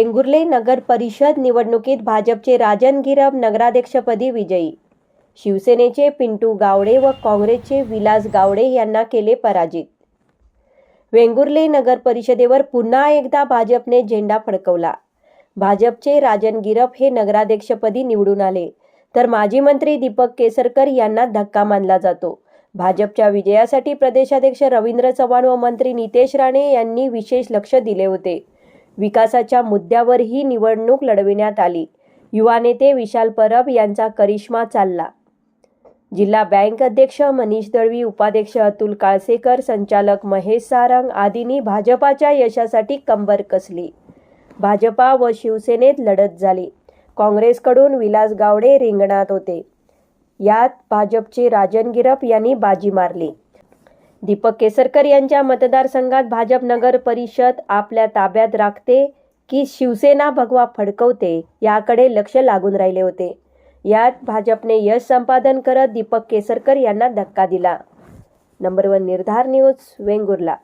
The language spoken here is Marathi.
वेंगुर्ले नगर परिषद निवडणुकीत भाजपचे राजन गिरप नगराध्यक्षपदी विजयी. शिवसेनेचे पिंटू गावडे व काँग्रेसचे विलास गावडे यांना केले पराजित. वेंगुर्ले नगर परिषदेवर पुन्हा एकदा भाजपने झेंडा फडकवला. भाजपचे राजन गिरप हे नगराध्यक्षपदी निवडून आले, तर माजी मंत्री दीपक केसरकर यांना धक्का मानला जातो. भाजपच्या विजयासाठी प्रदेशाध्यक्ष रवींद्र चव्हाण व मंत्री नितेश राणे यांनी विशेष लक्ष दिले होते. विकासाच्या मुद्द्यावर ही निवडणूक लढविण्यात आली. युवा नेते विशाल परब यांचा करिश्मा चालला. जिल्हा बँक अध्यक्ष मनीष दळवी, उपाध्यक्ष अतुल काळसेकर, संचालक महेश सारंग आदींनी भाजपाच्या यशासाठी कंबर कसली. भाजपा व शिवसेनेत लढत झाली. काँग्रेसकडून विलास गावडे रिंगणात होते. यात भाजपचे राजन गिरप यांनी बाजी मारली. दीपक केसरकर यांच्या मतदारसंघात भाजप नगर परिषद आपल्या ताब्यात राखते की शिवसेना भगवा फडकवते याकडे लक्ष लागून राहिले होते. यात भाजपने यश संपादन करत दीपक केसरकर यांना धक्का दिला. नंबर 1 निर्धार न्यूज, वेंगुर्ला.